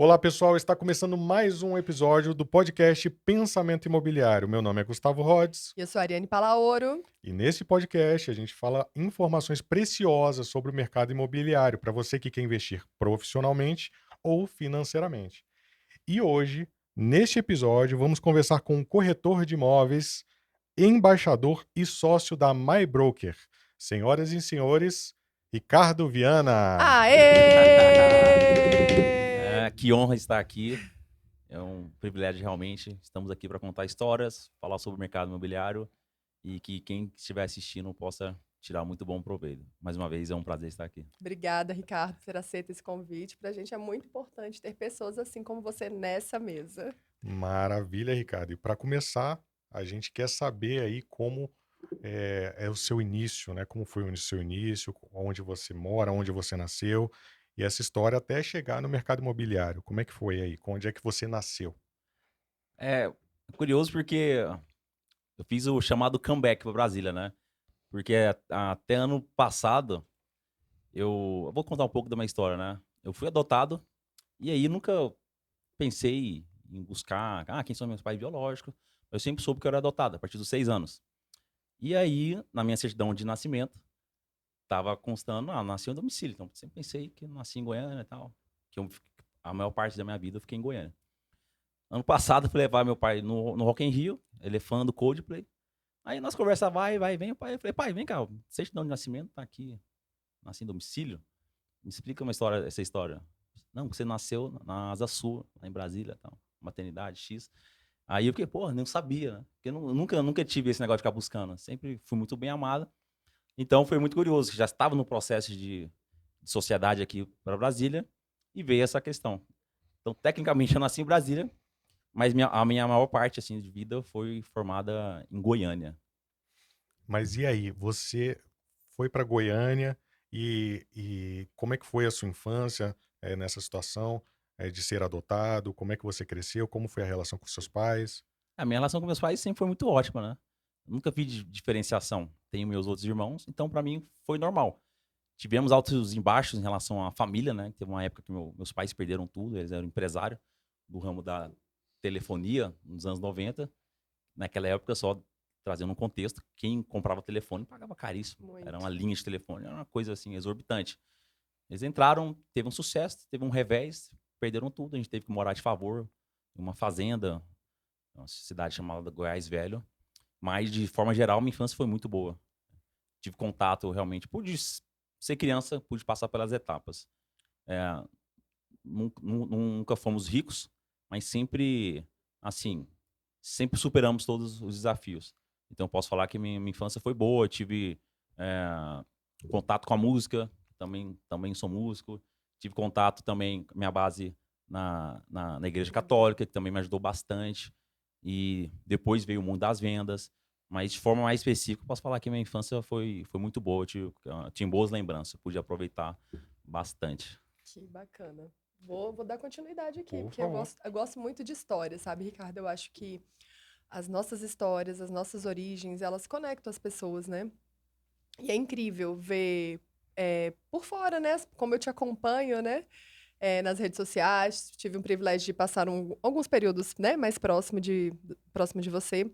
Olá, pessoal. Está começando mais um episódio do podcast Pensamento Imobiliário. Meu nome é Gustavo Rhodes Eu sou a Ariane Palaoro. e nesse podcast a gente fala informações preciosas sobre o mercado imobiliário para você que quer investir profissionalmente ou financeiramente. E hoje, neste episódio, vamos conversar com um corretor de imóveis, embaixador e sócio da MyBroker. Senhoras e senhores, Ricardo Viana. Aê! Que honra estar aqui. É um privilégio realmente. Estamos aqui para contar histórias, falar sobre o mercado imobiliário e que quem estiver assistindo possa tirar muito bom proveito. Mais uma vez, é um prazer estar aqui. Obrigada, Ricardo, por ter aceito esse convite. Para a gente é muito importante ter pessoas assim como você nessa mesa. Maravilha, Ricardo. E para começar, a gente quer saber aí como é o seu início, né? Como foi o seu início, onde você mora, onde você nasceu, e essa história até chegar no mercado imobiliário. Como é que foi aí? Onde é que você nasceu? É curioso porque eu fiz o chamado comeback para Brasília, né? Porque até ano passado, eu vou contar um pouco da minha história, né? Eu fui adotado e aí nunca pensei em buscar, quem são meus pais biológicos. Eu sempre soube que eu era adotado, a partir dos 6 anos. E aí, na minha certidão de nascimento, tava constando, nasci em domicílio. Então, sempre pensei que eu nasci em Goiânia e tal. A maior parte da minha vida eu fiquei em Goiânia. Ano passado, eu fui levar meu pai no Rock in Rio, ele é fã do Coldplay. Aí nós conversa vai, vem o pai. Eu falei, pai, vem cá, certidão de nascimento tá aqui, nasci em domicílio. Me explica essa história. Não, você nasceu na Asa Sul, lá em Brasília, tal, maternidade X. Aí eu fiquei, porra, não sabia, né? Porque eu nunca tive esse negócio de ficar buscando. Sempre fui muito bem amado. Então foi muito curioso, que já estava no processo de sociedade aqui para Brasília e veio essa questão. Então, tecnicamente, eu nasci em Brasília, mas a minha maior parte assim, de vida foi formada em Goiânia. Mas e aí? Você foi para Goiânia e como é que foi a sua infância nessa situação de ser adotado? Como é que você cresceu? Como foi a relação com seus pais? A minha relação com meus pais sempre foi muito ótima, né? Eu nunca vi diferenciação. Tenho meus outros irmãos, então para mim foi normal. Tivemos altos e baixos em relação à família, né? Teve uma época que meus pais perderam tudo, eles eram empresários do ramo da telefonia nos anos 90. Naquela época, só trazendo um contexto, quem comprava telefone pagava caríssimo. Era Muito. uma linha de telefone, era uma coisa assim exorbitante. Eles entraram, teve um sucesso, teve um revés, perderam tudo. A gente teve que morar de favor em uma fazenda, uma cidade chamada Goiás Velho. Mas, de forma geral, minha infância foi muito boa. Tive contato realmente, pude ser criança, pude passar pelas etapas. É, nunca fomos ricos, mas sempre, assim, sempre superamos todos os desafios. Então, posso falar que minha infância foi boa, tive contato com a música, também sou músico, tive contato também, minha base na Igreja Católica, que também me ajudou bastante, e depois veio o mundo das vendas, mas de forma mais específica, posso falar que minha infância foi muito boa, tinha boas lembranças, pude aproveitar bastante. Que bacana. Vou dar continuidade aqui, Por porque eu favor. gosto, eu gosto muito de histórias, sabe, Ricardo? Eu acho que as nossas histórias, as nossas origens, elas conectam as pessoas, né? E é incrível ver por fora, né? Como eu te acompanho, né? Nas redes sociais, tive o privilégio de passar alguns períodos, né, mais próximo de você.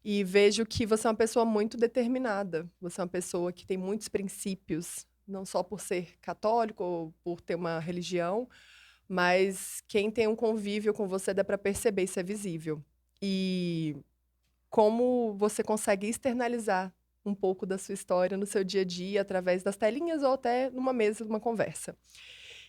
E vejo que você é uma pessoa muito determinada. Você é uma pessoa que tem muitos princípios, não só por ser católico ou por ter uma religião, mas quem tem um convívio com você dá para perceber, isso é visível. E como você consegue externalizar um pouco da sua história no seu dia a dia, através das telinhas ou até numa mesa, numa conversa.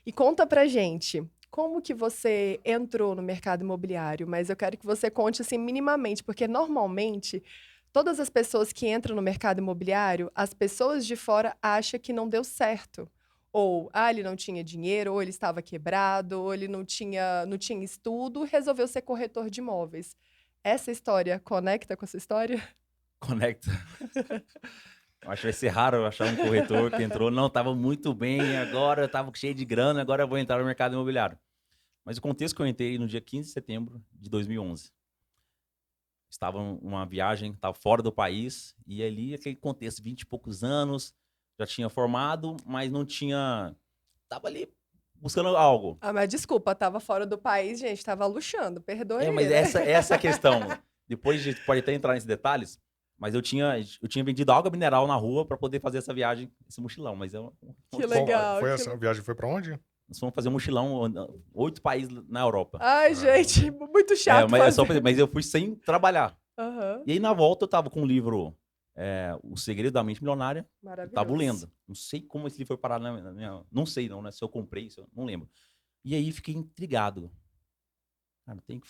E conta pra gente, como que você entrou no mercado imobiliário? Mas eu quero que você conte assim minimamente, porque normalmente todas as pessoas que entram no mercado imobiliário, as pessoas de fora acham que não deu certo. Ou, ele não tinha dinheiro, ou ele estava quebrado, ou ele não tinha estudo, resolveu ser corretor de imóveis. Essa história conecta com essa história? Conecta. Eu acho que vai ser raro eu achar um corretor que entrou, não, estava muito bem, agora estava cheio de grana, agora eu vou entrar no mercado imobiliário. Mas o contexto que eu entrei no dia 15 de setembro de 2011. Estava uma viagem, estava fora do país, e ali aquele contexto, 20 e poucos anos, já tinha formado, mas não tinha... Estava ali buscando algo. Ah, mas desculpa, tava fora do país, gente, tava luxando, perdoe É, aí, mas né? essa é a questão. Depois a gente pode até entrar nesses detalhes, mas eu tinha vendido água mineral na rua para poder fazer essa viagem, esse mochilão, mas é uma Que outra história. legal, A viagem foi pra onde? Nós fomos fazer um mochilão, 8 países na Europa. Ai, gente, Caramba. muito chato Mas, fazer. mas eu fui sem trabalhar. Aham, E aí, na volta, eu tava com um livro, O Segredo da Mente Milionária. Eu tava maravilhoso. lendo. Não sei como esse livro foi parar na minha... Não sei não, né? Se eu comprei, não lembro. E aí, fiquei intrigado. Cara, eu tenho que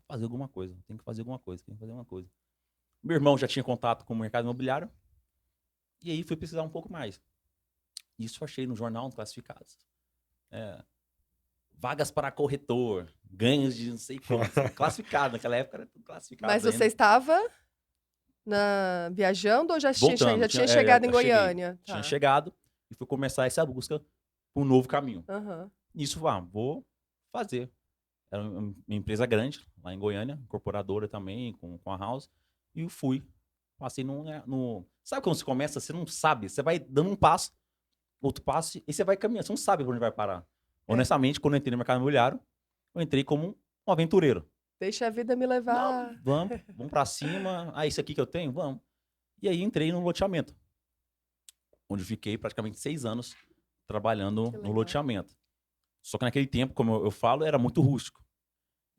fazer alguma coisa. Tenho que fazer alguma coisa. Tenho que fazer alguma coisa. Meu irmão já tinha contato com o mercado imobiliário. E aí, fui pesquisar um pouco mais. Isso eu achei no jornal, no Classificados. Vagas para corretor. Ganhos de não sei quanto. Classificado. Naquela época era tudo classificado Mas ainda. você estava viajando ou já Voltando. já tinha chegado em Eu cheguei. Goiânia? Tinha Tá. chegado e fui começar essa busca por um novo caminho. Aham. Nisso, vou fazer. Era uma empresa grande, lá em Goiânia, incorporadora também, com a House. E eu fui. Passei no... Sabe quando você começa, você não sabe? Você vai dando um passo, outro passo, e você vai caminhando. Você não sabe pra onde vai parar. Honestamente, quando eu entrei no mercado imobiliário, eu entrei como um aventureiro. Deixa a vida me Não, levar. vamos pra cima. Ah, isso aqui que eu tenho? Vamos. E aí entrei no loteamento, onde eu fiquei praticamente 6 anos trabalhando Que no legal. loteamento. Só que naquele tempo, como eu falo, era muito rústico.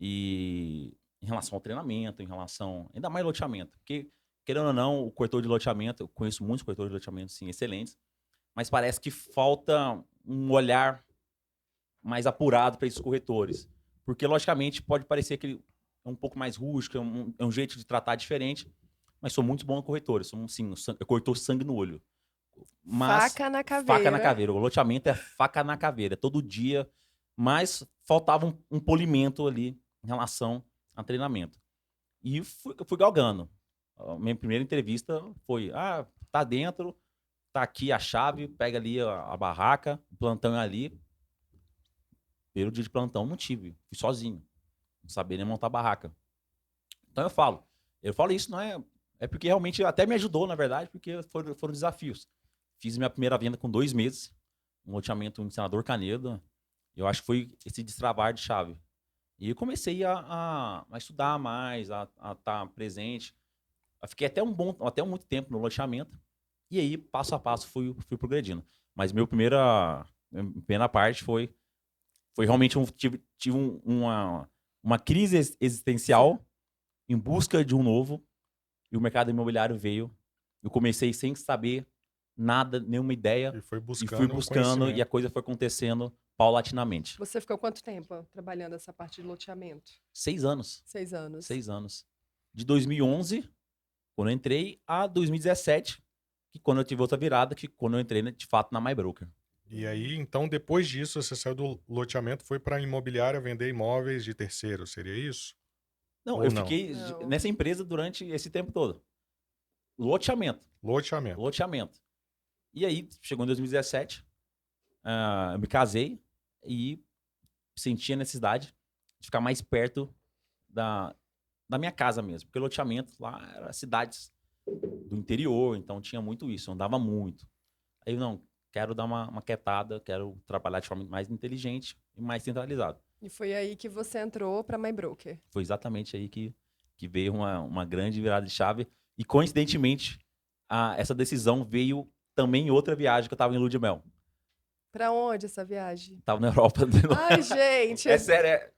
E em relação ao treinamento, em relação... Ainda mais loteamento. Porque, querendo ou não, o corretor de loteamento, eu conheço muitos corretores de loteamento, sim, excelentes, mas parece que falta um olhar mais apurado para esses corretores. Porque, logicamente, pode parecer que ele é um pouco mais rústico, é um jeito de tratar diferente, mas sou muito bom corretor. Sou, sim, eu corretor sangue no olho. Mas, Faca na faca caveira. na caveira. O loteamento é faca na caveira, todo dia. Mas faltava um polimento ali em relação a treinamento. E fui galgando. A minha primeira entrevista foi: tá dentro, tá aqui a chave, pega ali a barraca, o plantão é ali. Primeiro dia de plantão não tive, fui sozinho. Não sabia nem montar barraca. Então eu falo isso, não é. É porque realmente até me ajudou, na verdade, porque foram desafios. Fiz minha primeira venda com 2 meses, um loteamento em Senador Canedo. Eu acho que foi esse destravar de chave. E eu comecei a estudar mais, a estar presente. Eu fiquei até muito tempo no loteamento. E aí, passo a passo, fui progredindo. Mas minha primeira parte foi realmente tive uma crise existencial em busca de um novo. E o mercado imobiliário veio. Eu comecei sem saber nada, nenhuma ideia. E foi E fui buscando buscando e a conhecimento. coisa foi acontecendo paulatinamente. Você ficou quanto tempo trabalhando essa parte de loteamento? 6 anos. 6 anos. 6 anos. De 2011, quando eu entrei, a 2017, que quando eu tive outra virada, que quando eu entrei, de fato, na MyBroker. E aí, então, depois disso, você saiu do loteamento, foi para imobiliária vender imóveis de terceiro, seria isso? Não, Ou eu não? fiquei Não. nessa empresa durante esse tempo todo. Loteamento. Loteamento. Loteamento. E aí, chegou em 2017, eu me casei e senti a necessidade de ficar mais perto da minha casa mesmo. Porque loteamento lá era cidades do interior, então tinha muito isso, eu andava muito. Aí eu, não, quero dar uma quietada, quero trabalhar de forma mais inteligente e mais centralizada. E foi aí que você entrou para MyBroker. Foi exatamente aí que veio uma grande virada de chave. E, coincidentemente, essa decisão veio também em outra viagem que eu estava em Lua de Mel. Para onde essa viagem? Tava na Europa. Ai, gente. É sério,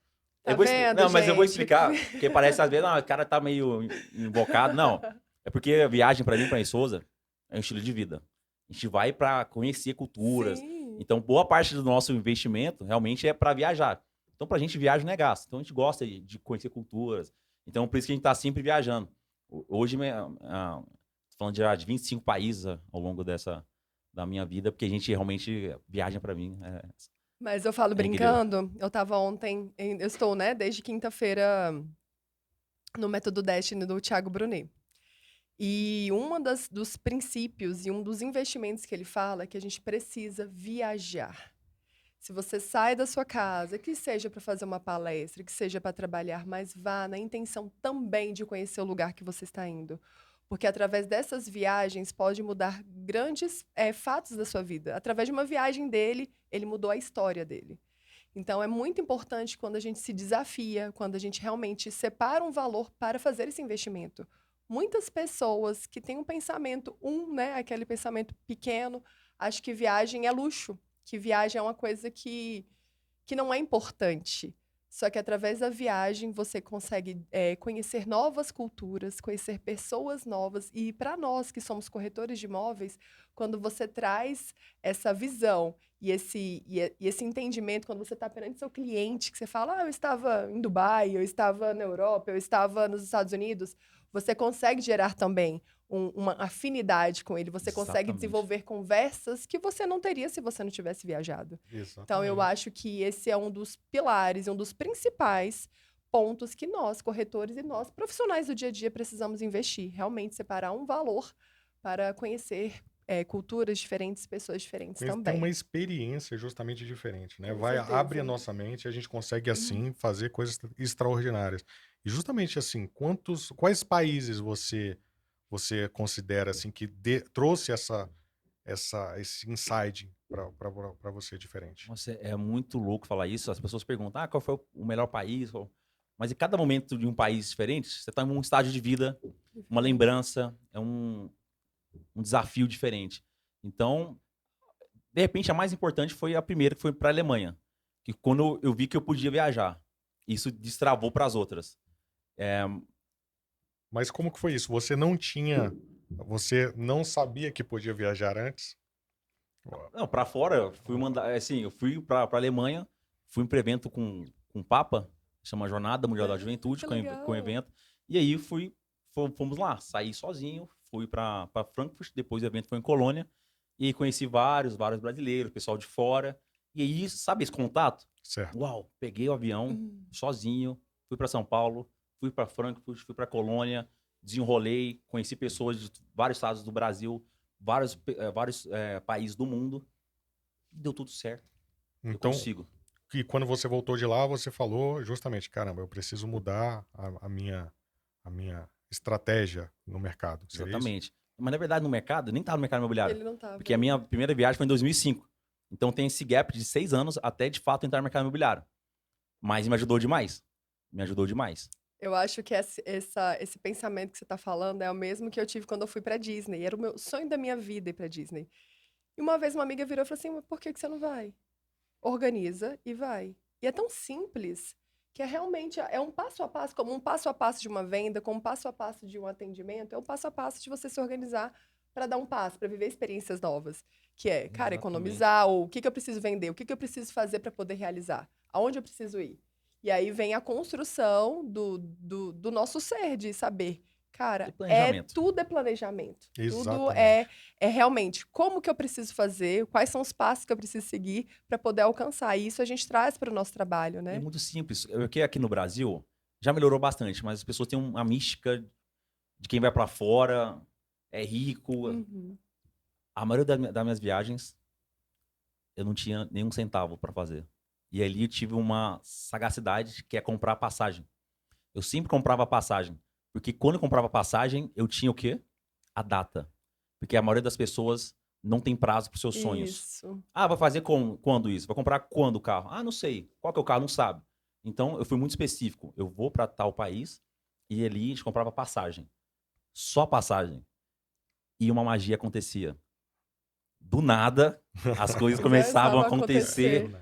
Tá vendo, não, mas eu vou gente? explicar, porque parece às vezes, não, o cara tá meio invocado. Não, é porque a viagem para mim, para a Souza, é um estilo de vida. A gente vai para conhecer culturas. Sim. Então, boa parte do nosso investimento realmente é para viajar. Então, pra gente, viagem não é gasto. Então, a gente gosta de conhecer culturas. Então, por isso que a gente tá sempre viajando. Hoje, falando de 25 países ao longo da minha vida, porque a gente realmente viaja para mim. Mas eu falo incrível. brincando, eu tava ontem, eu estou, né, desde quinta-feira no Método Destiny do Thiago Brunet. E dos princípios e um dos investimentos que ele fala é que a gente precisa viajar. Se você sai da sua casa, que seja para fazer uma palestra, que seja para trabalhar, mas vá na intenção também de conhecer o lugar que você está indo. Porque através dessas viagens pode mudar grandes fatos da sua vida. Através de uma viagem dele, ele mudou a história dele. Então, é muito importante quando a gente se desafia, quando a gente realmente separa um valor para fazer esse investimento. Muitas pessoas que têm um pensamento, né, aquele pensamento pequeno, acham que viagem é luxo, que viagem é uma coisa que não é importante. Só que através da viagem você consegue conhecer novas culturas, conhecer pessoas novas. E para nós que somos corretores de imóveis, quando você traz essa visão e esse entendimento, quando você está perante seu cliente, que você fala, eu estava em Dubai, eu estava na Europa, eu estava nos Estados Unidos, você consegue gerar também uma afinidade com ele, você consegue Exatamente. desenvolver conversas que você não teria se você não tivesse viajado. Então, eu Exatamente. acho que esse é um dos pilares, um dos principais pontos que nós, corretores e nós, profissionais do dia a dia, precisamos investir. Realmente separar um valor para conhecer culturas diferentes, pessoas diferentes Tem também. uma experiência justamente diferente, né? Com Vai, abre a certeza. nossa mente e a gente consegue, assim, fazer coisas extraordinárias. E justamente assim, quais países você considera, assim, que trouxe esse insight para você diferente? Nossa, é muito louco falar isso. As pessoas perguntam, qual foi o melhor país? Mas em cada momento de um país diferente, você está em um estágio de vida, uma lembrança, é um desafio diferente. Então, de repente, a mais importante foi a primeira, que foi para a Alemanha. Que quando eu vi que eu podia viajar, isso destravou para as outras. Mas como que foi isso? Você não sabia que podia viajar antes? Não, para fora, eu fui mandar, assim, eu fui para a Alemanha, fui para um evento com o Papa, chama Jornada Mundial da Juventude, Que com o legal. evento. E aí fomos lá, saí sozinho, fui para Frankfurt, depois o evento foi em Colônia, e aí conheci vários brasileiros, pessoal de fora. E aí, sabe esse contato? Certo. Uau, peguei o avião sozinho, fui para São Paulo, fui para Frankfurt, fui para Colônia, desenrolei, conheci pessoas de vários estados do Brasil, vários países do mundo. Deu tudo certo. Eu Então, consigo. que quando você voltou de lá, você falou justamente, caramba, eu preciso mudar a minha estratégia no mercado. Seria isso? Exatamente. Mas, na verdade, no mercado, nem estava no mercado imobiliário. Ele não estava. Porque a minha primeira viagem foi em 2005. Então, tem esse gap de 6 anos até, de fato, entrar no mercado imobiliário. Mas me ajudou demais. Me ajudou demais. Eu acho que esse pensamento que você está falando é o mesmo que eu tive quando eu fui para Disney. Era o meu sonho da minha vida ir para Disney. E uma vez uma amiga virou e falou assim: "Mas por que você não vai? Organiza e vai." E é tão simples que é realmente um passo a passo, como um passo a passo de uma venda, como um passo a passo de um atendimento, é um passo a passo de você se organizar para dar um passo, para viver experiências novas. Que é, cara, Exatamente. economizar, ou o que eu preciso vender, o que eu preciso fazer para poder realizar, aonde eu preciso ir. E aí vem a construção do nosso ser, de saber, cara, planejamento. tudo é planejamento. Tudo Exatamente. é realmente como que eu preciso fazer, quais são os passos que eu preciso seguir para poder alcançar. E isso a gente traz para o nosso trabalho, É né? muito simples. Porque aqui no Brasil já melhorou bastante, mas as pessoas têm uma mística de quem vai para fora, é rico. Uhum. A maioria das minhas viagens, eu não tinha nenhum centavo para fazer. E ali eu tive uma sagacidade que é comprar passagem. Eu sempre comprava passagem. Porque quando eu comprava passagem, eu tinha o quê? A data. Porque a maioria das pessoas não tem prazo para os seus sonhos. Isso. Vai fazer quando isso? Vai comprar quando o carro? Não sei. Qual que é o carro? Não sabe. Então, eu fui muito específico. Eu vou para tal país e ali a gente comprava passagem. Só passagem. E uma magia acontecia. Do nada, as coisas começavam a acontecer.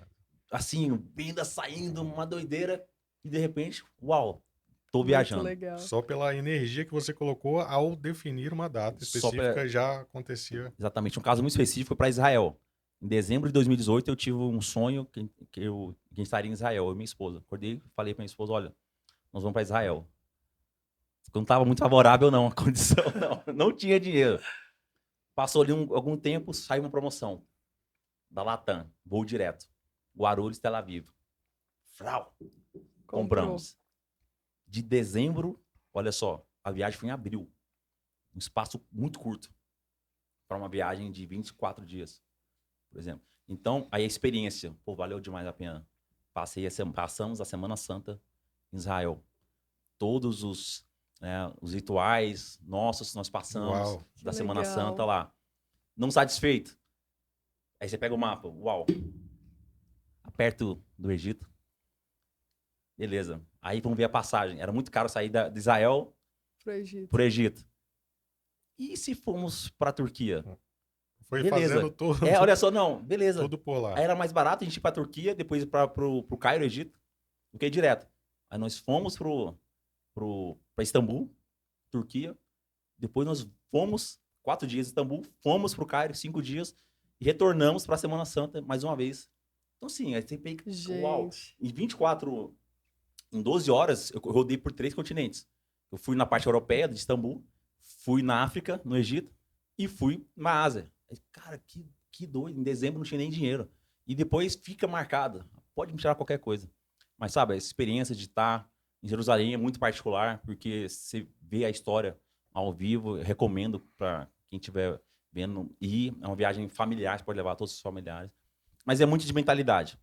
Assim, venda saindo, uma doideira. E de repente, uau, tô Muito viajando. legal. Só pela energia que você colocou ao definir uma data específica já acontecia. Exatamente. Um caso muito específico foi para Israel. Em dezembro de 2018, eu tive um sonho que a gente estaria em Israel, eu e minha esposa. Acordei e falei para minha esposa, olha, nós vamos para Israel. Não estava muito favorável, não, a condição, não. Não tinha dinheiro. Passou ali algum tempo, saiu uma promoção da Latam, voo direto. Guarulhos, Tel Aviv. Frau. Compramos. De dezembro, olha só, a viagem foi em abril. Um espaço muito curto para uma viagem de 24 dias, por exemplo. Então, aí a experiência, valeu demais a pena. Passamos a Semana Santa em Israel. Todos os rituais nossos nós passamos da Semana Santa lá. Não satisfeito? Aí você pega o mapa, uau, perto do Egito. Beleza. Aí vamos ver a passagem. Era muito caro sair de Israel Pro Egito. pro Egito. E se formos pra Turquia? Foi Beleza. fazendo tudo, Olha só, não, beleza. tudo por lá. Aí era mais barato a gente ir pra Turquia, depois ir pro Cairo, Egito, do que ir direto. Aí nós fomos pra Istambul, Turquia. Depois nós fomos 4 dias em Istambul, fomos pro Cairo 5 dias e retornamos pra Semana Santa mais uma vez. Então, sim, aí você pega. Uau! Gente. Em 12 horas, eu rodei por 3 continentes. Eu fui na parte europeia de Istambul, fui na África, no Egito, e fui na Ásia. Aí, cara, que doido. Em dezembro não tinha nem dinheiro. E depois fica marcado. Pode me tirar qualquer coisa. Mas, sabe, a experiência de estar em Jerusalém é muito particular, porque você vê a história ao vivo. Eu recomendo para quem estiver vendo. E é uma viagem familiar, você pode levar todos os familiares. Mas é muito de mentalidade.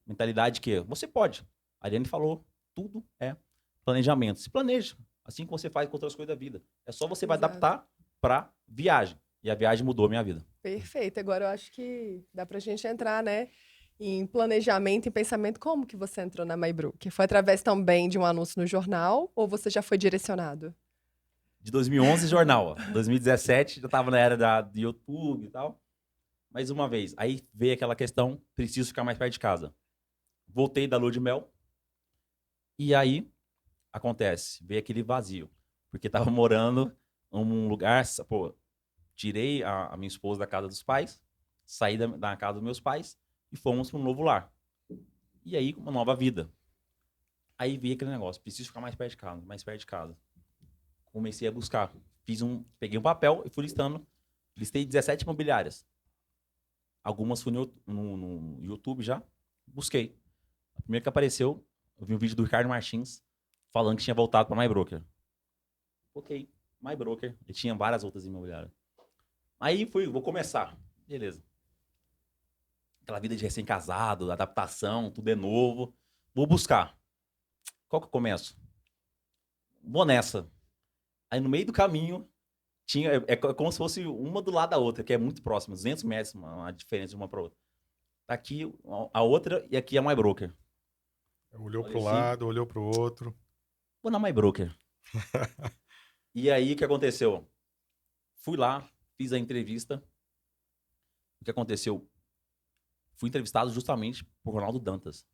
Mentalidade que você pode. A Ariane falou, tudo é planejamento. Se planeja, assim como você faz com outras coisas da vida. É só você vai Exato. adaptar para viagem. E a viagem mudou a minha vida. Perfeito. Agora eu acho que dá pra gente entrar, né, em planejamento e pensamento. Como que você entrou na MyBroker? Foi através também de um anúncio no jornal ou você já foi direcionado? De 2011, jornal. Ó. 2017, já estava na era do YouTube e tal. Mais uma vez, aí veio aquela questão, preciso ficar mais perto de casa. Voltei da lua de mel. E aí, acontece, veio aquele vazio. Porque estava morando num lugar, pô, tirei a minha esposa da casa dos pais, saí da casa dos meus pais e fomos para um novo lar. E aí, uma nova vida. Aí veio aquele negócio, preciso ficar mais perto de casa, mais perto de casa. Comecei a buscar. Peguei um papel e fui listando. Listei 17 imobiliárias. Algumas fui no YouTube já. Busquei. A primeira que apareceu, eu vi um vídeo do Ricardo Martins falando que tinha voltado para MyBroker. Ok, MyBroker. E tinha várias outras imobiliárias. Aí vou começar. Beleza. Aquela vida de recém-casado, adaptação, tudo é novo. Vou buscar. Qual que eu começo? Vou nessa. Aí no meio do caminho, é como se fosse uma do lado da outra, que é muito próximo, 200 metros, a diferença de uma para outra. Tá aqui a outra e aqui a MyBroker. Olhou Olha pro assim. lado, olhou pro outro. Vou na MyBroker. E aí, o que aconteceu? Fui lá, fiz a entrevista. O que aconteceu? Fui entrevistado justamente por Ronaldo Dantas.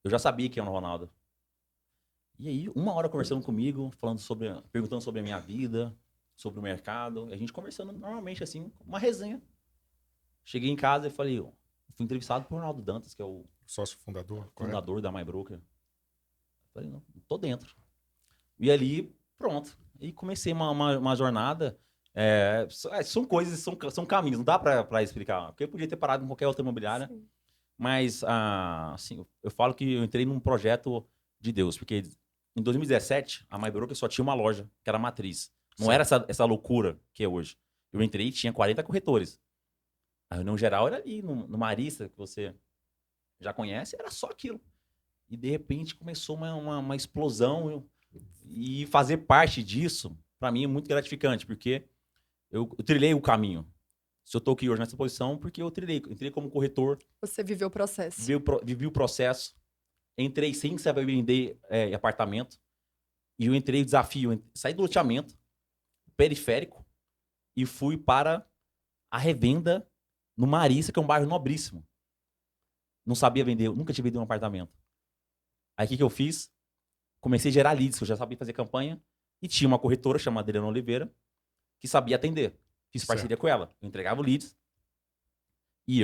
Eu já sabia que era o Ronaldo. E aí, 1 hora conversando comigo, perguntando sobre a minha vida, sobre o mercado. E a gente conversando normalmente, assim, uma resenha. Cheguei em casa e falei, fui entrevistado por Ronaldo Dantas, que é o Sócio fundador, correto? fundador da MyBroker. Falei, não, tô dentro. E ali, pronto. E comecei uma jornada. São coisas, são caminhos, não dá pra explicar. Porque eu podia ter parado em qualquer outra imobiliária. Sim. Mas, assim, eu falo que eu entrei num projeto de Deus. Porque em 2017, a MyBroker só tinha uma loja, que era a matriz. Não era essa loucura que é hoje. Eu entrei e tinha 40 corretores. A reunião geral era ali, no Marista, que você já conhece, era só aquilo. E, de repente, começou uma explosão. E fazer parte disso, para mim, é muito gratificante, porque eu trilhei o caminho. Se eu estou aqui hoje nessa posição, porque eu entrei como corretor. Você viveu o processo. Vivi o processo. Entrei sem saber vender apartamento. E eu entrei o desafio. Saí do loteamento periférico e fui para a revenda no Marista, que é um bairro nobríssimo. Não sabia vender, nunca tinha vendido um apartamento. Aí o que eu fiz? Comecei a gerar leads, que eu já sabia fazer campanha. E tinha uma corretora chamada Adriana Oliveira, que sabia atender. Fiz parceria com ela. Eu entregava o leads e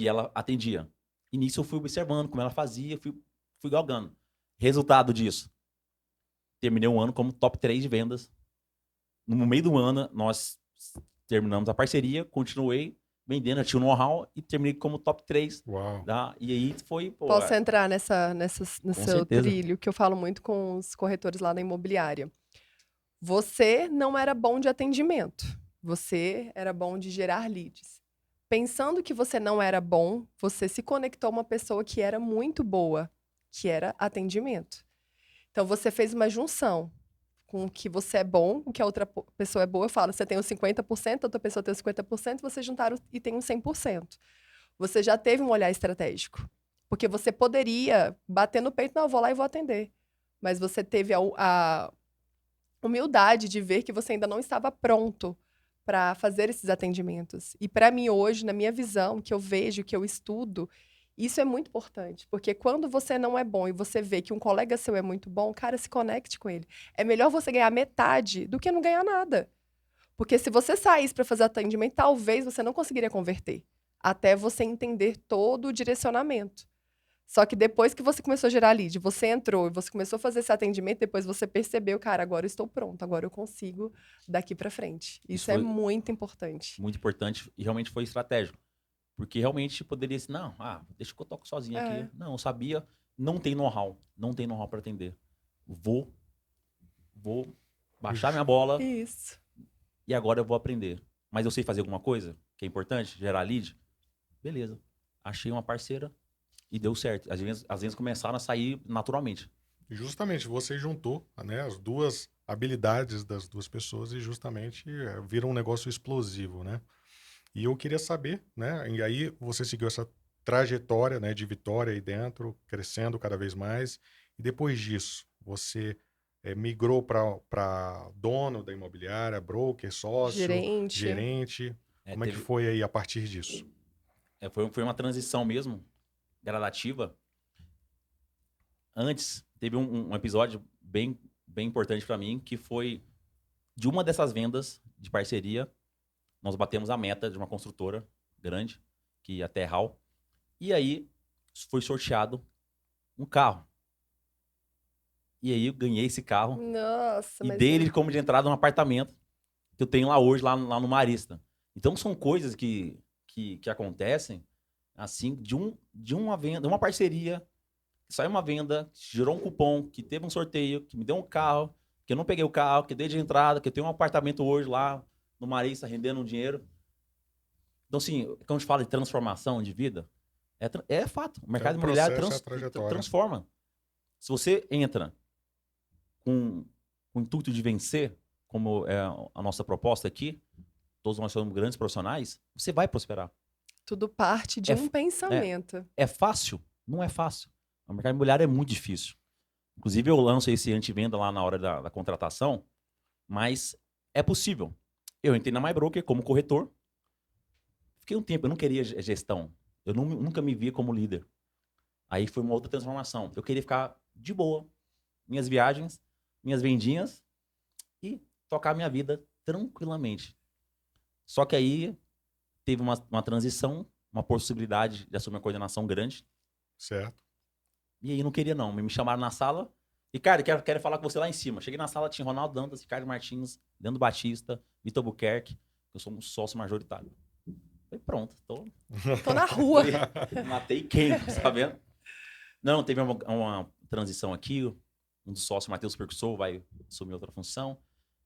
ela atendia. E nisso eu fui observando como ela fazia, fui galgando. Resultado disso, terminei um ano como top 3 de vendas. No meio do ano, nós terminamos a parceria, continuei vendendo, eu tinha um know-how e terminei como top 3. Uau. Tá? E aí foi... Pô, Posso entrar no seu certeza. trilho, que eu falo muito com os corretores lá na imobiliária. Você não era bom de atendimento. Você era bom de gerar leads. Pensando que você não era bom, você se conectou a uma pessoa que era muito boa, que era atendimento. Então, você fez uma junção com o que você é bom, o que a outra pessoa é boa. Eu falo, você tem os 50%, a outra pessoa tem os 50%, vocês juntaram e tem uns 100%. você já teve um olhar estratégico. Porque você poderia bater no peito, não, eu vou lá e vou atender. Mas você teve a humildade de ver que você ainda não estava pronto para fazer esses atendimentos. E para mim hoje, na minha visão, que eu vejo, que eu estudo, isso é muito importante, porque quando você não é bom e você vê que um colega seu é muito bom, cara, se conecte com ele. É melhor você ganhar metade do que não ganhar nada. Porque se você saísse para fazer atendimento, talvez você não conseguiria converter, até você entender todo o direcionamento. Só que depois que você começou a gerar lead, você entrou e você começou a fazer esse atendimento, depois você percebeu, cara, agora eu estou pronto, agora eu consigo daqui para frente. Isso Isso é foi muito importante. muito importante e realmente foi estratégico. Porque realmente poderia ser, não, deixa que eu toco sozinho aqui. É. Não, eu sabia, não tem know-how, não tem know-how para atender. Vou baixar minha bola Isso. e agora eu vou aprender. Mas eu sei fazer alguma coisa que é importante, gerar lead? Beleza. Achei uma parceira e deu certo. Às vezes começaram a sair naturalmente. Justamente, você juntou, né, as duas habilidades das duas pessoas e justamente vira um negócio explosivo, né? E eu queria saber, né? E aí você seguiu essa trajetória, né, de vitória aí dentro, crescendo cada vez mais. E depois disso, você migrou para dono da imobiliária, broker, sócio, Gerente. gerente. É, Como é que teve, foi aí a partir disso? foi uma transição mesmo, gradativa. Antes, teve um episódio bem importante para mim, que foi de uma dessas vendas de parceria. Nós batemos a meta de uma construtora grande, que é a Terral. E aí foi sorteado um carro. E aí eu ganhei esse carro Nossa, e mas dei ele como de entrada num apartamento que eu tenho lá hoje, lá no Marista. Então são coisas que acontecem assim, de uma venda, uma parceria, que saiu uma venda, que gerou um cupom, que teve um sorteio, que me deu um carro, que eu não peguei o carro, que dei de entrada, que eu tenho um apartamento hoje lá no Marista rendendo um dinheiro. Então, assim, quando a gente fala de transformação de vida, é fato. O É o mercado imobiliário processo, é a trajetória. transforma. Se você entra com o intuito de vencer, como é a nossa proposta aqui, todos nós somos grandes profissionais, você vai prosperar. tudo parte de É, um pensamento. é fácil? Não é fácil. O mercado imobiliário é muito difícil. Inclusive, eu lanço esse antivenda lá na hora da contratação, mas é possível. Eu entrei na MyBroker como corretor. Fiquei um tempo, eu não queria gestão. Eu nunca me via como líder. Aí foi uma outra transformação. Eu queria ficar de boa, minhas viagens, minhas vendinhas e tocar minha vida tranquilamente. Só que aí teve uma transição, uma possibilidade de assumir uma coordenação grande. Certo. E aí não queria não. Me chamaram na sala. E, cara, quero falar com você lá em cima. Cheguei na sala, tinha Ronaldo Dantas, Ricardo Martins, Leandro Batista, Vitor Buquerque. Eu sou um sócio majoritário. Falei, pronto, Tô na rua. matei quem, tá vendo? Não, teve uma transição aqui. Um dos sócios, Matheus Percussor, vai assumir outra função.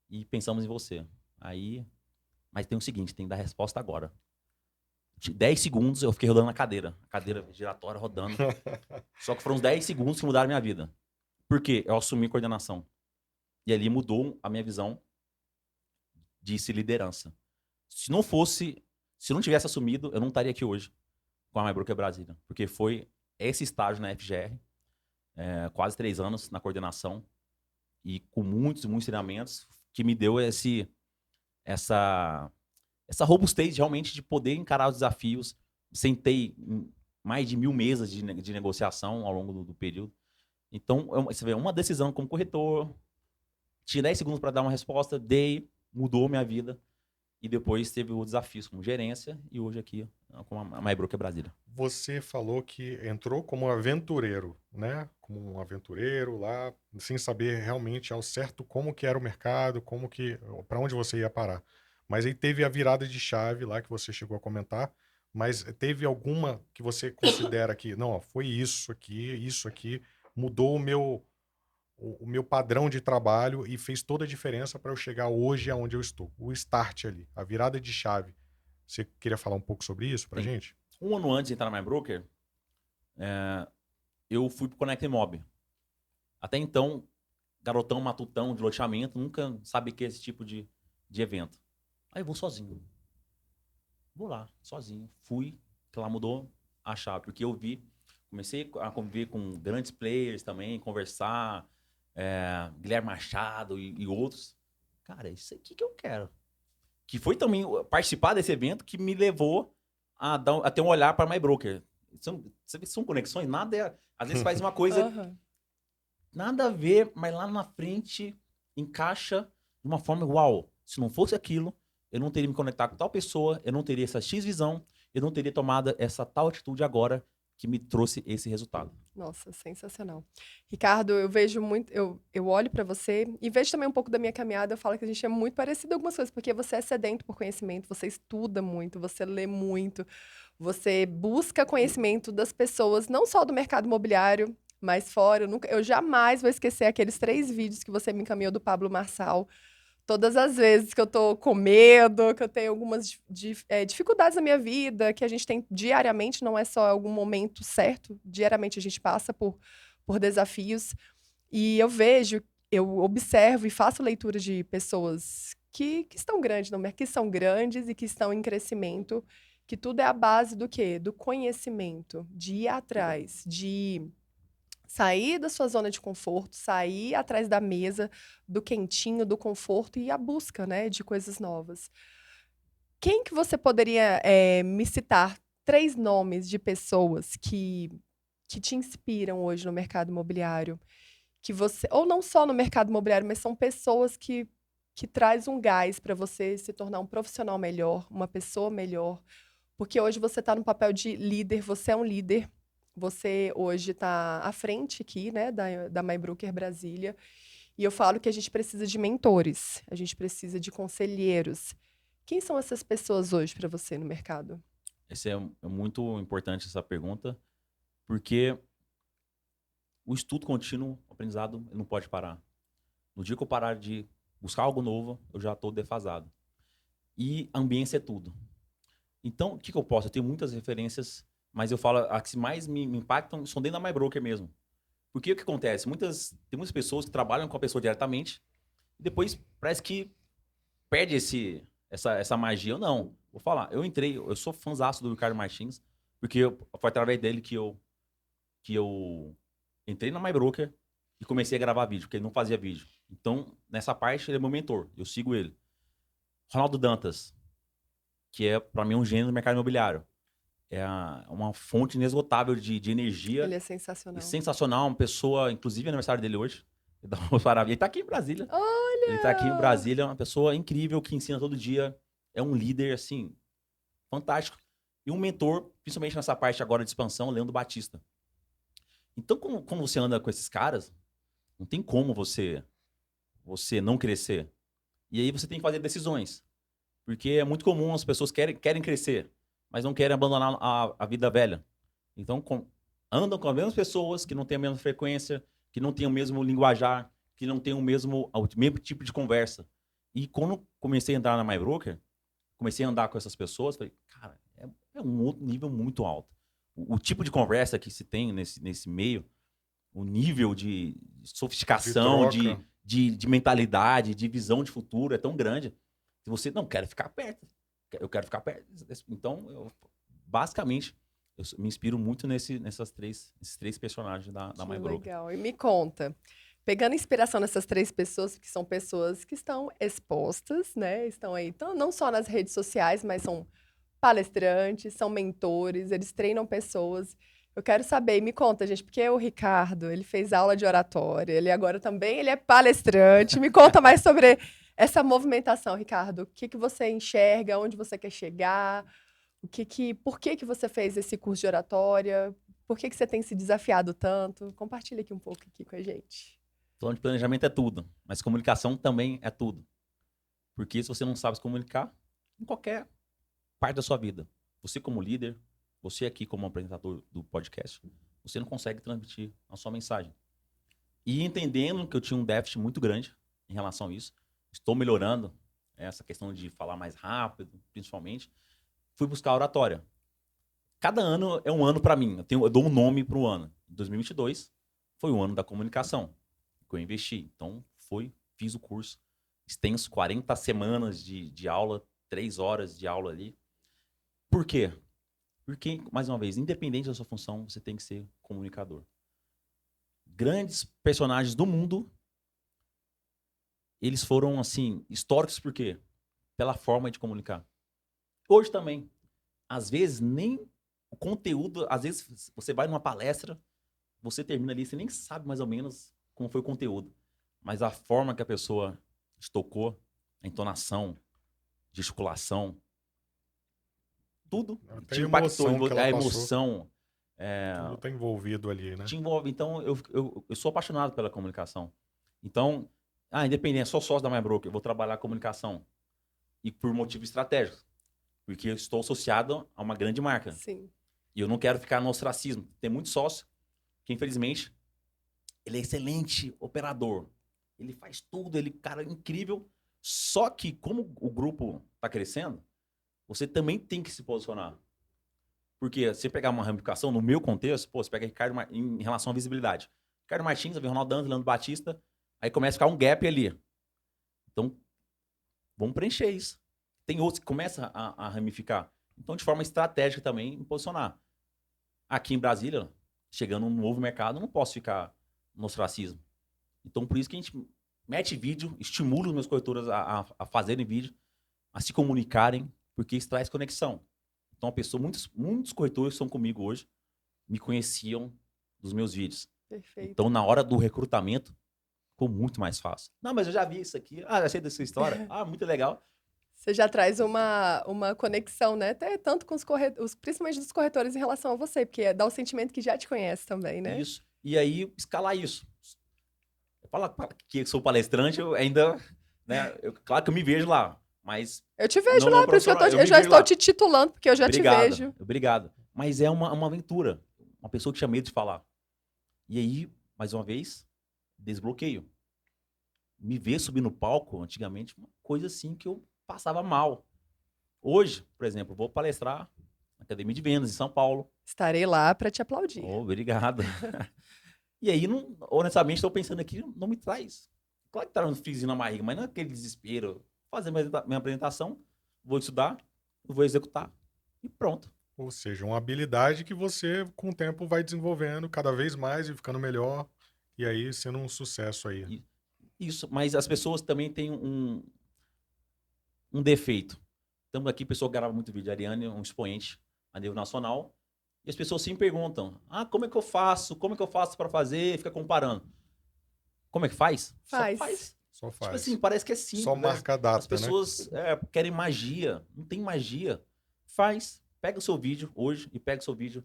E pensamos em você. Aí, mas tem o seguinte, tem que dar resposta agora. 10 segundos eu fiquei rodando a cadeira giratória rodando. Só que foram uns 10 segundos que mudaram a minha vida. Por quê? Eu assumi coordenação. E ali mudou a minha visão de liderança. Se não tivesse assumido, eu não estaria aqui hoje com a MyBroker Brasília. Porque foi esse estágio na FGR, quase 3 anos na coordenação, e com muitos treinamentos, que me deu essa robustez realmente de poder encarar os desafios. Sentei mais de 1000 mesas de negociação ao longo do período. Então, você vê, uma decisão como corretor, tinha 10 segundos para dar uma resposta, mudou minha vida. E depois teve o desafio como gerência e hoje aqui com a MyBroker Brasília. Você falou que entrou como aventureiro, né? Como um aventureiro lá, sem saber realmente ao certo como que era o mercado, para onde você ia parar. Mas aí teve a virada de chave lá que você chegou a comentar, mas teve alguma que você considera que, não, ó, foi isso aqui, mudou o meu padrão de trabalho e fez toda a diferença para eu chegar hoje aonde eu estou. O start ali, a virada de chave. Você queria falar um pouco sobre isso pra Sim. gente? Um ano antes de entrar na MyBroker, eu fui pro Connect Mob. Até então, garotão, matutão, de loteamento, nunca sabia que é esse tipo de evento. Aí eu vou sozinho. Vou lá, sozinho. Fui, que lá mudou a chave. Porque eu comecei a conviver com grandes players também, conversar, Guilherme Machado e outros. Cara, é isso aqui que eu quero. Que foi também participar desse evento que me levou a ter um olhar para MyBroker. São conexões, às vezes faz uma coisa Aham. nada a ver, mas lá na frente encaixa de uma forma uau. Se não fosse aquilo, eu não teria me conectado com tal pessoa, eu não teria essa X visão, eu não teria tomado essa tal atitude agora que me trouxe esse resultado. Nossa, sensacional. Ricardo, eu vejo muito, eu olho para você e vejo também um pouco da minha caminhada, eu falo que a gente é muito parecido em algumas coisas, porque você é sedento por conhecimento, você estuda muito, você lê muito, você busca conhecimento das pessoas, não só do mercado imobiliário, mas fora. Eu jamais vou esquecer aqueles 3 vídeos que você me encaminhou do Pablo Marçal. Todas as vezes que eu tô com medo, que eu tenho algumas dificuldades na minha vida, que a gente tem diariamente, não é só algum momento certo, diariamente a gente passa por desafios. E eu observo e faço leitura de pessoas que estão grandes no mercado, que são grandes e que estão em crescimento, que tudo é a base do quê? Do conhecimento, de ir atrás, de sair da sua zona de conforto, sair atrás da mesa, do quentinho, do conforto e a busca, né, de coisas novas. Quem que você poderia me citar 3 nomes de pessoas que te inspiram hoje no mercado imobiliário? Que você, ou não só no mercado imobiliário, mas são pessoas que traz um gás para você se tornar um profissional melhor, uma pessoa melhor. Porque hoje você está no papel de líder, você é um líder. Você hoje está à frente aqui, né, da MyBroker Brasília. E eu falo que a gente precisa de mentores, a gente precisa de conselheiros. Quem são essas pessoas hoje para você no mercado? É muito importante essa pergunta, porque o estudo contínuo, o aprendizado, ele não pode parar. No dia que eu parar de buscar algo novo, eu já estou defasado. E ambiência é tudo. Então, o que eu posso? Eu tenho muitas referências, mas eu falo, as que mais me impactam são dentro da MyBroker mesmo. Porque o que acontece? Tem muitas pessoas que trabalham com a pessoa diretamente e depois parece que perde essa magia. Eu não. Vou falar, eu sou fãzaço do Ricardo Martins, porque foi através dele que eu entrei na MyBroker e comecei a gravar vídeo, porque ele não fazia vídeo. Então, nessa parte, ele é meu mentor. Eu sigo ele. Ronaldo Dantas, que é, para mim, um gênio do mercado imobiliário. Uma fonte inesgotável de energia Ele é e sensacional. sensacional. Uma pessoa, inclusive, é aniversário dele hoje. Ele tá aqui em Brasília. Ele tá aqui em Olha! Brasília, uma pessoa incrível que ensina todo dia. É um líder, assim, fantástico. E um mentor, principalmente nessa parte agora de expansão, Leandro Batista. Então, como você anda com esses caras, não tem como você não crescer. E aí você tem que fazer decisões. Porque é muito comum as pessoas querem crescer, mas não querem abandonar a vida velha. Então, andam com as mesmas pessoas que não têm a mesma frequência, que não têm o mesmo linguajar, que não têm o mesmo tipo de conversa. E quando comecei a entrar na MyBroker, comecei a andar com essas pessoas, falei, cara, é um outro nível muito alto. O tipo de conversa que se tem nesse meio, o nível de De sofisticação, troca. de mentalidade, de visão de futuro é tão grande que você não quer ficar perto. Eu quero ficar perto. Então, basicamente, me inspiro muito nesses três personagens da Que MyBroker. legal. E me conta, pegando inspiração nessas 3 pessoas, que são pessoas que estão expostas, né? Estão aí, então, não só nas redes sociais, mas são palestrantes, são mentores, eles treinam pessoas. Eu quero saber, e me conta, gente, porque o Ricardo, ele fez aula de oratória, ele agora também, ele é palestrante. Me conta mais sobre essa movimentação, Ricardo. O que que você enxerga, onde você quer chegar, por que que você fez esse curso de oratória? Por que que você tem se desafiado tanto? Compartilha aqui um pouco aqui com a gente. Plano de planejamento é tudo, mas comunicação também é tudo. Porque se você não sabe se comunicar, em qualquer parte da sua vida, você como líder, você aqui como apresentador do podcast, você não consegue transmitir a sua mensagem. E entendendo que eu tinha um déficit muito grande em relação a isso, estou melhorando essa questão de falar mais rápido, principalmente, fui buscar a oratória. Cada ano é um ano para mim. Eu dou um nome para o ano. 2022 foi o ano da comunicação que eu investi. Então, fiz o curso extenso, 40 semanas de aula, 3 horas de aula ali. Por quê? Porque, mais uma vez, independente da sua função, você tem que ser comunicador. Grandes personagens do mundo, eles foram, assim, históricos por quê? Pela forma de comunicar. Hoje também. Às vezes, nem o conteúdo... Às vezes, você vai numa palestra, você termina ali, você nem sabe mais ou menos como foi o conteúdo. Mas a forma que a pessoa estocou, a entonação, gesticulação, tudo Até te a impactou. emoção que ela A passou, emoção é, tudo tá envolvido ali, né? te envolve. Então, eu sou apaixonado pela comunicação. Então, independente, sou sócio da MyBroker, eu vou trabalhar a comunicação. E por motivo estratégico. Porque eu estou associado a uma grande marca. Sim. E eu não quero ficar no ostracismo. Tem muito sócio que, infelizmente, ele é excelente operador. Ele faz tudo, ele, cara, incrível. Só que, como o grupo está crescendo, você também tem que se posicionar. Porque se você pegar uma ramificação, no meu contexto, pô, você pega Ricardo em relação à visibilidade. Ricardo Martins, Ronaldo Dantas, Leandro Batista, aí começa a ficar um gap ali. Então, vamos preencher isso. Tem outros que começam a ramificar. Então, de forma estratégica também, me posicionar. Aqui em Brasília, chegando num novo mercado, eu não posso ficar no ostracismo. Então, por isso que a gente mete vídeo, estimula os meus corretores a fazerem vídeo, a se comunicarem, porque isso traz conexão. Então, a pessoa, muitos corretores que estão comigo hoje me conheciam dos meus vídeos. Perfeito. Então, na hora do recrutamento, ficou muito mais fácil. Não, mas eu já vi isso aqui. Já sei dessa história. Muito legal. Você já traz uma conexão, né? Até tanto com os corretores, principalmente dos corretores em relação a você, porque dá o sentimento que já te conhece também, né? Isso. E aí, escalar isso. Fala que eu sou palestrante, eu ainda, né? Claro que eu me vejo lá, mas Eu te vejo não lá, por isso que profissional. eu já me estou vejo lá. te titulando, porque eu já te vejo. Obrigado. Mas é uma aventura. Uma pessoa que tinha medo de falar. E aí, mais uma vez, desbloqueio. Me ver subir no palco, antigamente, uma coisa assim que eu passava mal. Hoje, por exemplo, eu vou palestrar na Academia de Vendas, em São Paulo. Estarei lá para te aplaudir. Obrigado. E aí, honestamente, estou pensando aqui, não me traz. Claro que tá um friozinho na barriga, mas não é aquele desespero. Fazer minha apresentação, vou estudar, vou executar e pronto. Ou seja, uma habilidade que você, com o tempo, vai desenvolvendo cada vez mais e ficando melhor, e aí sendo um sucesso aí. Isso, mas as pessoas também têm um defeito. Estamos aqui, pessoa que grava muito vídeo. A Ariane é um expoente a nível nacional. E as pessoas sempre perguntam, como é que eu faço? Como é que eu faço para fazer? Fica comparando. Como é que faz? Faz. Só faz. Só faz. Tipo assim, parece que é simples. Só marca a data, As pessoas querem magia. Não tem magia. Faz. Pega o seu vídeo hoje e pega o seu vídeo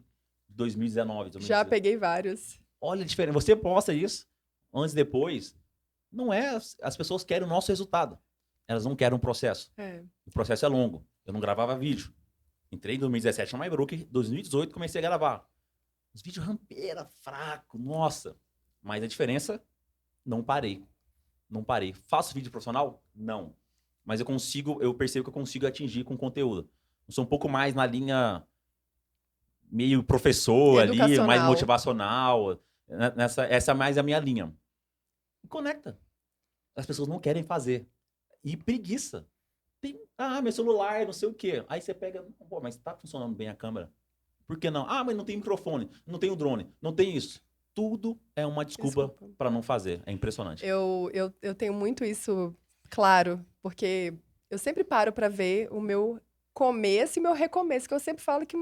de 2019. Já peguei vários. Olha a diferença. Você posta isso antes e depois. Não é. As pessoas querem o nosso resultado. Elas não querem um processo. O processo é longo. Eu não gravava vídeo. Entrei em 2017 na MyBroker. Em 2018 comecei a gravar. Os vídeos rampeira, fraco. Nossa. Mas a diferença, não parei. Não parei. Faço vídeo profissional? Não. Mas eu percebo que eu consigo atingir com conteúdo. Eu sou um pouco mais na linha meio professor ali, mais motivacional. Essa é mais a minha linha. E conecta. As pessoas não querem fazer. E preguiça. Meu celular, não sei o quê. Aí você pega, pô, mas tá funcionando bem a câmera. Por que não? Mas não tem microfone, não tem o drone, não tem isso. Tudo é uma desculpa para não fazer. É impressionante. Eu tenho muito isso claro, porque eu sempre paro para ver o meu começo e meu recomeço, que eu sempre falo que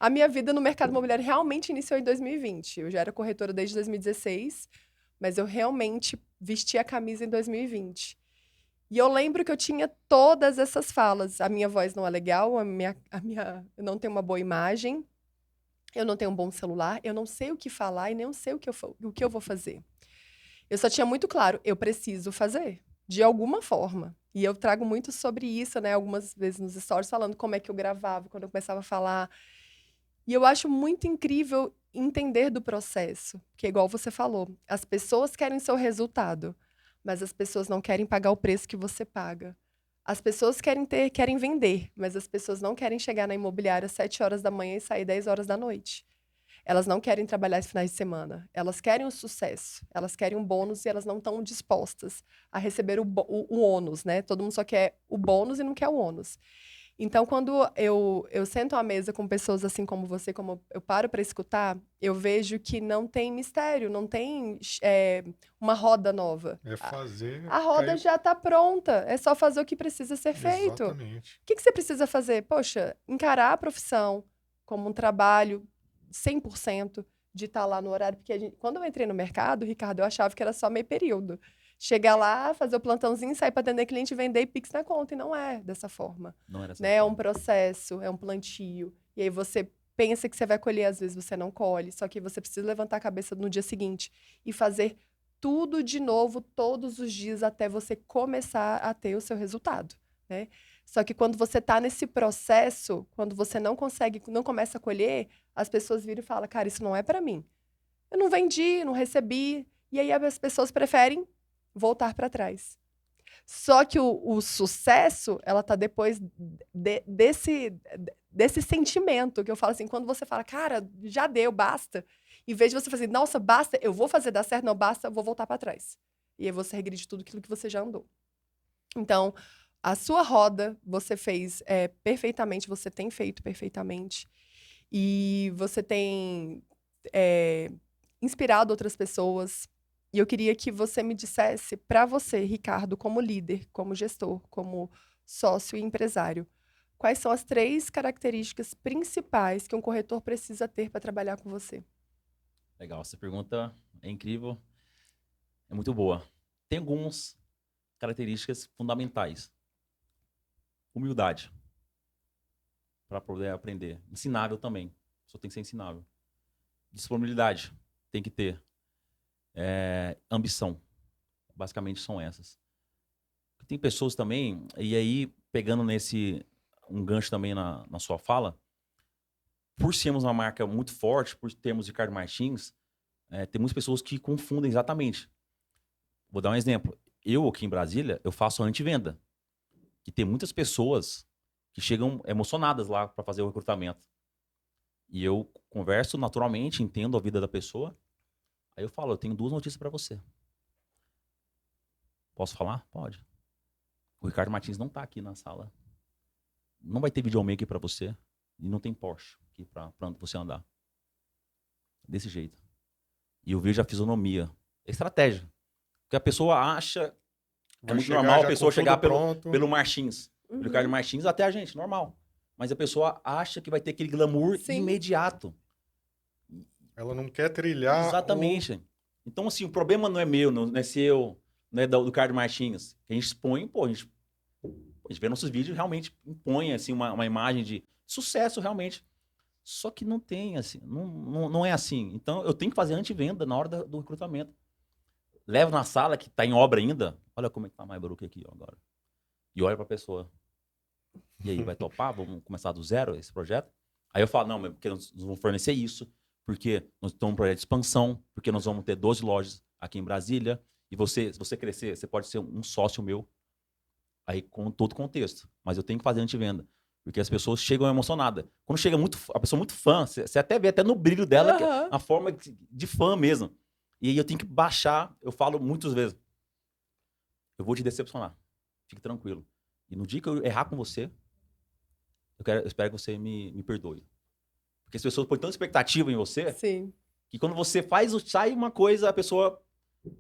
a minha vida no mercado imobiliário realmente iniciou em 2020. Eu já era corretora desde 2016, mas eu realmente vesti a camisa em 2020. E eu lembro que eu tinha todas essas falas. A minha voz não é legal, eu não tenho uma boa imagem, eu não tenho um bom celular, eu não sei o que falar e nem sei o que eu vou fazer. Eu só tinha muito claro, eu preciso fazer, de alguma forma. E eu trago muito sobre isso, né? Algumas vezes nos stories, falando como é que eu gravava, quando eu começava a falar. E eu acho muito incrível entender do processo. Que, igual você falou, as pessoas querem seu resultado, mas as pessoas não querem pagar o preço que você paga. As pessoas querem vender, mas as pessoas não querem chegar na imobiliária às 7 horas da manhã e sair 10 horas da noite. Elas não querem trabalhar os finais de semana. Elas querem o sucesso. Elas querem um bônus e elas não estão dispostas a receber o ônus, né? Todo mundo só quer o bônus e não quer o ônus. Então, quando eu sento à mesa com pessoas assim como você, como eu paro para escutar, eu vejo que não tem mistério, não tem uma roda nova. É fazer A roda cair. já está pronta, é só fazer o que precisa ser feito. O Exatamente. que você precisa fazer? Poxa, encarar a profissão como um trabalho 100% de estar lá no horário. Porque quando eu entrei no mercado, Ricardo, eu achava que era só meio período. Chegar lá, fazer o plantãozinho, sair para atender cliente, vender e Pix na conta. E não é dessa forma. Não era essa Né? É um forma. processo, é um plantio. E aí você pensa que você vai colher, às vezes você não colhe. Só que você precisa levantar a cabeça no dia seguinte e fazer tudo de novo todos os dias até você começar a ter o seu resultado, né? Só que quando você está nesse processo, quando você não consegue, não começa a colher, as pessoas viram e falam, cara, isso não é para mim. Eu não vendi, não recebi. E aí as pessoas preferem voltar para trás. Só que o sucesso, ela tá depois desse sentimento que eu falo assim, quando você fala, cara, já deu, basta. Em vez de você fazer, nossa, basta, eu vou fazer dar certo, não basta, eu vou voltar para trás. E aí você regride tudo aquilo que você já andou. Então, a sua roda você fez perfeitamente, você tem feito perfeitamente. E você tem inspirado outras pessoas. E eu queria que você me dissesse, para você, Ricardo, como líder, como gestor, como sócio e empresário, quais são as 3 características principais que um corretor precisa ter para trabalhar com você? Legal, essa pergunta é incrível, é muito boa. Tem algumas características fundamentais. Humildade, para poder aprender. Ensinável também, só tem que ser ensinável. Disponibilidade, tem que ter. Ambição, basicamente são essas. Tem pessoas também, e aí pegando um gancho também na sua fala, por sermos uma marca muito forte, por termos Ricardo Martins, tem muitas pessoas que confundem exatamente. Vou dar um exemplo. Eu, aqui em Brasília, eu faço antivenda. E tem muitas pessoas que chegam emocionadas lá para fazer o recrutamento. E eu converso naturalmente, entendo a vida da pessoa. Aí eu falo, eu tenho 2 notícias para você. Posso falar? Pode. O Ricardo Martins não tá aqui na sala. Não vai ter videomaker para você. E não tem Porsche aqui para você andar. Desse jeito. E eu vejo a fisionomia. É estratégia. Porque a pessoa acha... É Vai muito chegar normal a já com pessoa tudo chegar pronto. pelo Martins. Pelo Ricardo Martins até a gente, normal. Mas a pessoa acha que vai ter aquele glamour Sim. imediato. Ela não quer trilhar Exatamente. Então, assim, o problema não é meu, não é seu, não é do Ricardo Martins. A gente expõe, a gente vê nossos vídeos, realmente impõe, assim, uma imagem de sucesso, realmente. Só que não tem, assim, não é assim. Então, eu tenho que fazer antivenda na hora do recrutamento. Levo na sala, que está em obra ainda. Olha como é que tá mais Baruch aqui ó, agora. E olha para a pessoa. E aí, vai topar? Vamos começar do zero esse projeto? Aí eu falo, não, porque nós vamos fornecer isso, porque nós estamos um projeto de expansão, porque nós vamos ter 12 lojas aqui em Brasília, e se você crescer, você pode ser um sócio meu, aí com todo o contexto. Mas eu tenho que fazer antivenda, porque as pessoas chegam emocionadas. Quando chega a pessoa muito fã, você até vê até no brilho dela, que é a forma de fã mesmo. E aí eu tenho que baixar, eu falo muitas vezes, eu vou te decepcionar, fique tranquilo. E no dia que eu errar com você, eu espero que você me perdoe. Porque as pessoas põem tanta expectativa em você, Sim. que quando você sai uma coisa, a pessoa...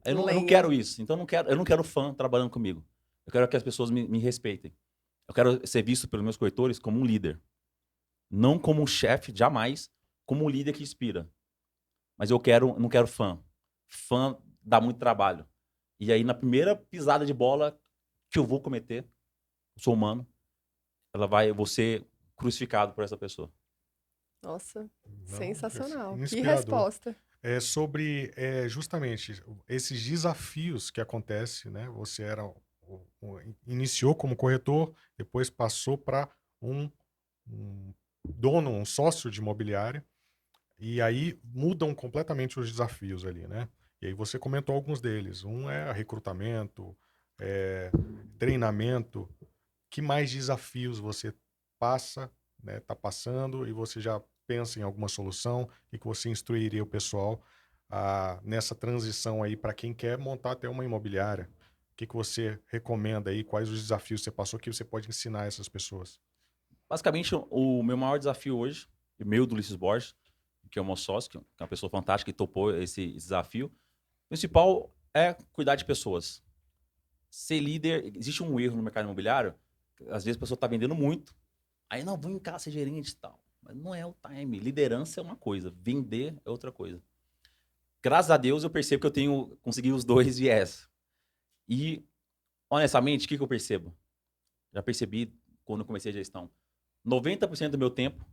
Eu não quero isso. Então eu não quero fã trabalhando comigo. Eu quero que as pessoas me respeitem. Eu quero ser visto pelos meus corretores como um líder. Não como um chefe, jamais. Como um líder que inspira. Mas eu não quero fã. Fã dá muito trabalho. E aí, na primeira pisada de bola que eu vou cometer, eu sou humano, eu vou ser crucificado por essa pessoa. Nossa, Não, sensacional. Que inspirador. resposta. Sobre justamente esses desafios que acontecem, né? Você iniciou como corretor, depois passou para um dono, um sócio de imobiliária, e aí mudam completamente os desafios ali, né? E aí você comentou alguns deles. Um é recrutamento, treinamento. Que mais desafios você passa, né? Tá passando e você já pensa em alguma solução e que você instruiria o pessoal nessa transição aí para quem quer montar até uma imobiliária? O que você recomenda aí? Quais os desafios você passou que você pode ensinar essas pessoas? Basicamente, o meu maior desafio hoje, e o meu do Ulisses Borges, que é o meu sócio, que é uma pessoa fantástica que topou esse desafio, o principal é cuidar de pessoas. Ser líder, existe um erro no mercado imobiliário, às vezes a pessoa está vendendo muito, aí não, vou em casa ser gerente e tal. Mas não é o time. Liderança é uma coisa, vender é outra coisa. Graças a Deus eu percebo que eu tenho conseguido os dois viés. E, honestamente, o que eu percebo? Já percebi quando eu comecei a gestão. 90% do meu tempo,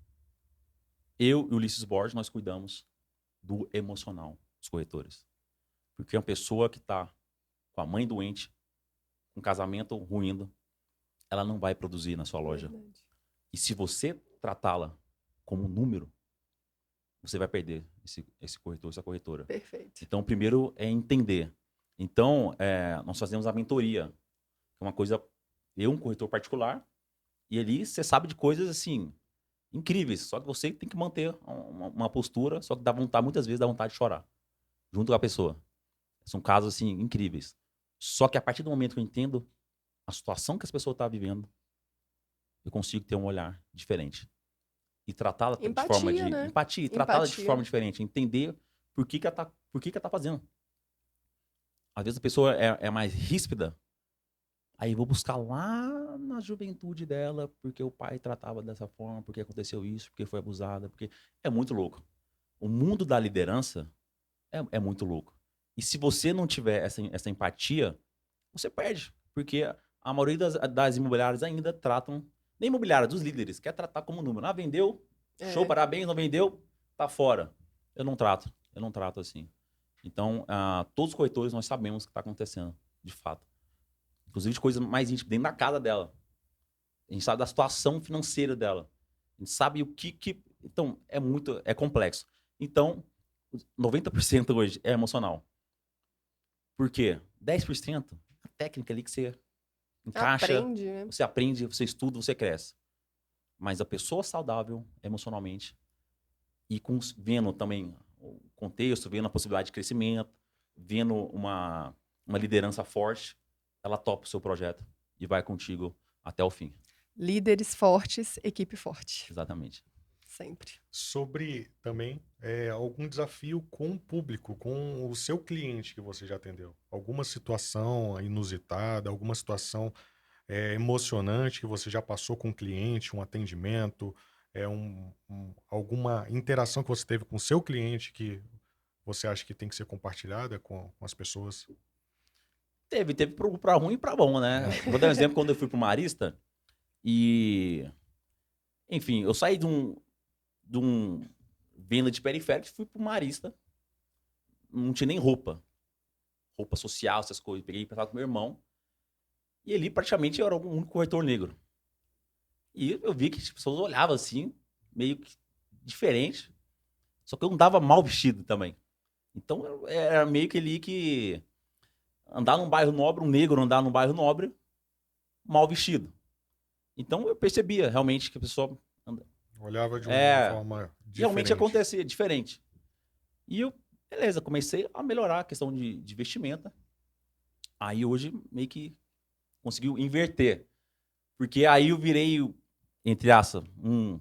eu e o Ulisses Borges, nós cuidamos do emocional dos corretores. Porque uma pessoa que está com a mãe doente, com um casamento ruindo, ela não vai produzir na sua loja. Verdade. E se você tratá-la como um número, você vai perder esse corretor, essa corretora. Perfeito. Então, primeiro é entender. Então, nós fazemos a mentoria, que é uma coisa, eu, um corretor particular, e ali você sabe de coisas assim, incríveis. Só que você tem que manter uma postura, só que muitas vezes dá vontade de chorar, junto com a pessoa. São casos assim, incríveis. Só que a partir do momento que eu entendo a situação que essa pessoa está vivendo, eu consigo ter um olhar diferente. E tratá-la de forma de Empatia, né? empatia, e tratá-la de Empatia. forma diferente, entender por que ela tá fazendo. Às vezes a pessoa é mais ríspida, aí eu vou buscar lá na juventude dela, porque o pai tratava dessa forma, porque aconteceu isso, porque foi abusada, porque é muito louco. O mundo da liderança é muito louco. E se você não tiver essa empatia, você perde, porque a maioria das imobiliárias ainda tratam, nem imobiliária, dos líderes, quer tratar como número. Ah, vendeu, show, É. parabéns, não vendeu, tá fora. Eu não trato assim. Então, todos os corretores nós sabemos o que está acontecendo, de fato. Inclusive de coisas mais íntimas, dentro da casa dela. A gente sabe da situação financeira dela. A gente sabe o que... Então, é complexo. Então, 90% hoje é emocional. Por quê? 10% a técnica ali que você encaixa, Aprende, né? você aprende, você estuda, você cresce. Mas a pessoa saudável emocionalmente e vendo também o contexto, vendo a possibilidade de crescimento, vendo uma liderança forte, ela topa o seu projeto e vai contigo até o fim. Líderes fortes, equipe forte. Exatamente. Sempre. Sobre também algum desafio com o público, com o seu cliente que você já atendeu. Alguma situação inusitada, alguma situação emocionante que você já passou com o cliente, um atendimento, alguma interação que você teve com o seu cliente que você acha que tem que ser compartilhada com as pessoas? Teve pra ruim e pra bom, né? Vou dar um exemplo quando eu fui pro Marista e... Enfim, eu saí de um venda de periférico e fui pro Marista. Não tinha nem roupa social, essas coisas. Peguei pra falar com meu irmão. E ali, praticamente, eu era o único corretor negro. E eu vi que as pessoas olhavam assim, meio que diferente. Só que eu andava mal vestido também. Então, era meio que ali que... Andar num bairro nobre, um negro andar num bairro nobre, mal vestido. Então, eu percebia realmente que a pessoa... Olhava de uma forma realmente diferente. acontecia, diferente. E eu, beleza, comecei a melhorar a questão de vestimenta. Aí hoje meio que conseguiu inverter. Porque aí eu virei, entre aspas, um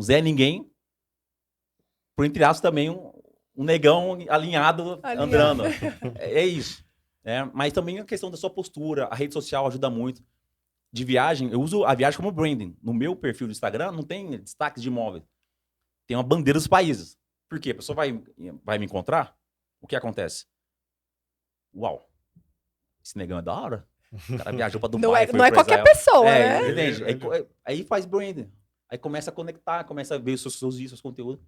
Zé Ninguém, por entre aspas também um negão alinhado. Andando. É isso. Mas também a questão da sua postura, a rede social ajuda muito. De viagem, eu uso a viagem como branding. No meu perfil do Instagram não tem destaques de imóvel. Tem uma bandeira dos países. Por quê? A pessoa vai me encontrar, o que acontece? Uau, esse negão é da hora. O cara viajou pra Dubai. Não é qualquer pessoa, né? Entende? Aí faz branding. Aí começa a conectar, começa a ver os seus vídeos, seus conteúdos.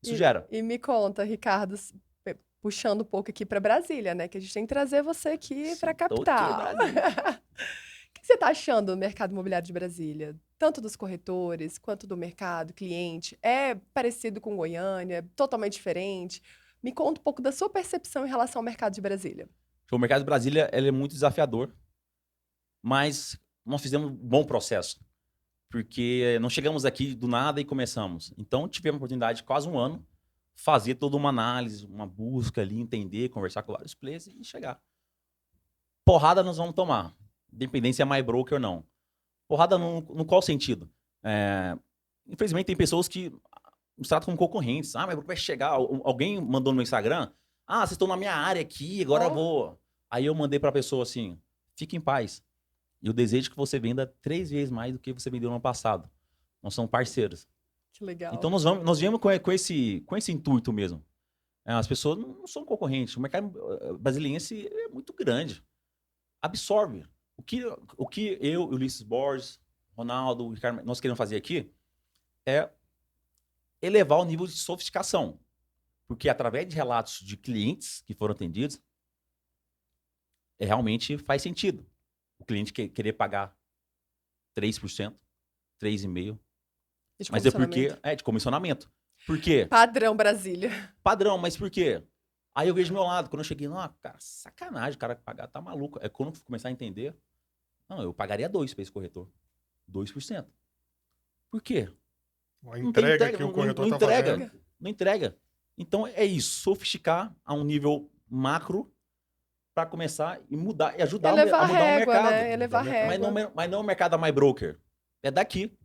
Isso gera. E me conta, Ricardo, puxando um pouco aqui para Brasília, né? Que a gente tem que trazer você aqui para a capital. O que você está achando do mercado imobiliário de Brasília? Tanto dos corretores, quanto do mercado, cliente. É parecido com Goiânia? Totalmente diferente? Me conta um pouco da sua percepção em relação ao mercado de Brasília. O mercado de Brasília ele é muito desafiador, mas nós fizemos um bom processo. Porque não chegamos aqui do nada e começamos. Então, tivemos a oportunidade de quase um ano fazer toda uma análise, uma busca ali, entender, conversar com vários players e chegar. Porrada nós vamos tomar. Independente se é mais broker ou não. Porrada no qual sentido? Infelizmente, tem pessoas que nos tratam como concorrentes. Ah, mas vai chegar. Alguém mandou no meu Instagram. Ah, vocês estão na minha área aqui, agora eu Ó. vou. Aí eu mandei pra pessoa assim: fique em paz. E eu desejo que você venda 3 vezes mais do que você vendeu no ano passado. Nós somos parceiros. Que legal. Então nós viemos com esse intuito mesmo. As pessoas não são concorrentes. O mercado brasiliense é muito grande. Absorve. O que eu, Ulisses Borges, Ronaldo, Ricardo, nós queremos fazer aqui é elevar o nível de sofisticação. Porque através de relatos de clientes que foram atendidos, realmente faz sentido. O cliente querer pagar 3%, 3,5%. De Mas é porque comissionamento. é de comissionamento. Por quê? Padrão Brasília. Padrão, mas por quê? Aí eu vejo do meu lado, quando eu cheguei, não, cara, sacanagem, o cara pagar, tá maluco. É quando eu começar a entender, não, eu pagaria 2% para esse corretor. 2%. Por quê? A Não tem entrega que o corretor não está entrega, fazendo. não entrega. Então é isso, sofisticar a um nível macro para começar e mudar, e ajudar Elevar a a mudar o régua, mercado. né? Elevar a Mudar o mercado. régua. Mas não é o mercado da My Broker. É daqui,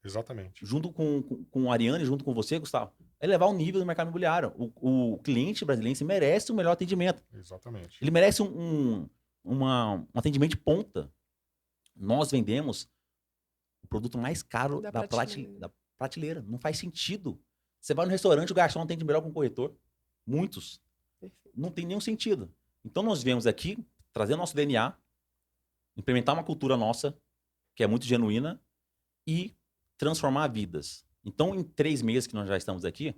Exatamente. junto com o Ariane, junto com você, Gustavo. É elevar o nível do mercado imobiliário. O cliente brasileiro merece um melhor atendimento. Exatamente. Ele merece um atendimento de ponta. Nós vendemos o produto mais caro Da da prateleira. prateleira. Não faz sentido. Você vai no restaurante, o garçom atende melhor que um corretor. Muitos. Perfeito. Não tem nenhum sentido. Então nós viemos aqui trazer nosso DNA, implementar uma cultura nossa, que é muito genuína, e transformar vidas. Então, em 3 meses que nós já estamos aqui,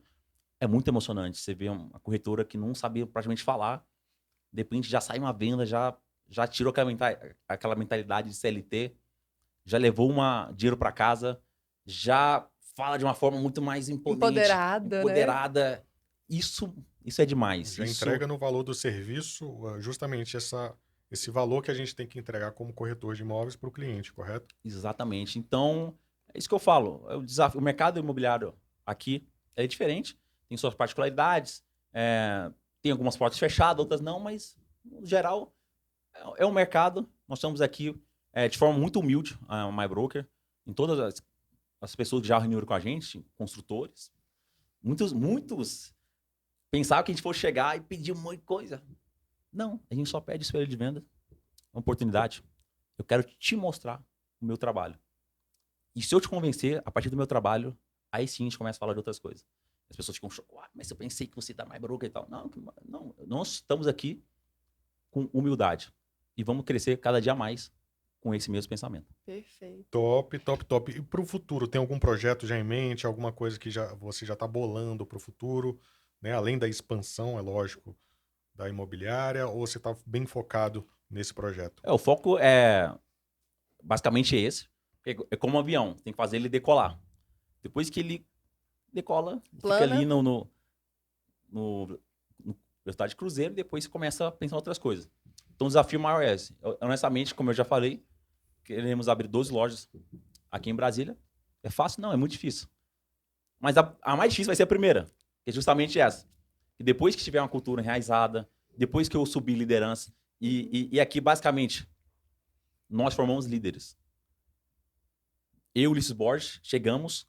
é muito emocionante. Você vê uma corretora que não sabia praticamente falar, de repente já sai uma venda, já tirou aquela mentalidade de CLT, já levou dinheiro para casa, já fala de uma forma muito mais imponente, Empoderada, né? empoderada. Isso é demais. Já Isso entrega no valor do serviço justamente esse valor que a gente tem que entregar como corretor de imóveis para o cliente, correto? Exatamente. Então, é isso que eu falo. É o desafio. O mercado imobiliário aqui é diferente, tem suas particularidades, tem algumas portas fechadas, outras não, mas, no geral, é um mercado. Nós estamos aqui de forma muito humilde, a My Broker, em todas as pessoas que já reuniram com a gente, construtores. Muitos pensavam que a gente fosse chegar e pedir um monte de coisa. Não, a gente só pede espelho de venda, uma oportunidade. Eu quero te mostrar o meu trabalho. E se eu te convencer, a partir do meu trabalho, aí sim a gente começa a falar de outras coisas. As pessoas ficam chocadas, mas eu pensei que você tá mais broca e tal. Não, nós estamos aqui com humildade. E vamos crescer cada dia mais com esse mesmo pensamento. Perfeito. Top, top, top. E para o futuro, tem algum projeto já em mente, alguma coisa que você já está bolando para o futuro, né? Além da expansão, é lógico, da imobiliária, ou você está bem focado nesse projeto? O foco é basicamente esse. É como um avião, tem que fazer ele decolar. Depois que ele decola, Plana. fica ali no velocidade de cruzeiro, depois você começa a pensar em outras coisas. Então o desafio maior é esse. Honestamente, como eu já falei, queremos abrir 12 lojas aqui em Brasília. É fácil? Não, é muito difícil. Mas a mais difícil vai ser a primeira, que é justamente essa. E depois que tiver uma cultura enraizada, depois que eu subir liderança, e aqui, basicamente, nós formamos líderes. Eu e Ulisses Borges chegamos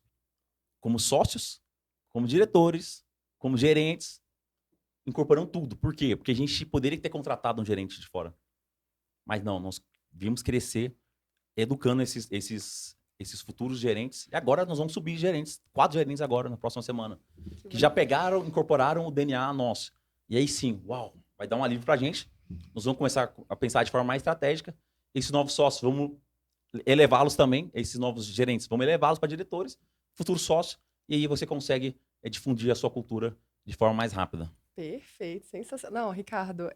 como sócios, como diretores, como gerentes, incorporando tudo. Por quê? Porque a gente poderia ter contratado um gerente de fora. Mas não, nós vimos crescer, educando esses futuros gerentes. E agora nós vamos subir gerentes, 4 gerentes agora, na próxima semana. Que já pegaram, incorporaram o DNA nosso. E aí sim, uau, vai dar um alívio pra gente. Nós vamos começar a pensar de forma mais estratégica. Esses novos sócios, vamos elevá-los também, esses novos gerentes, vamos elevá-los para diretores, futuros sócios, e aí você consegue difundir a sua cultura de forma mais rápida. Perfeito, sensacional. Não, Ricardo,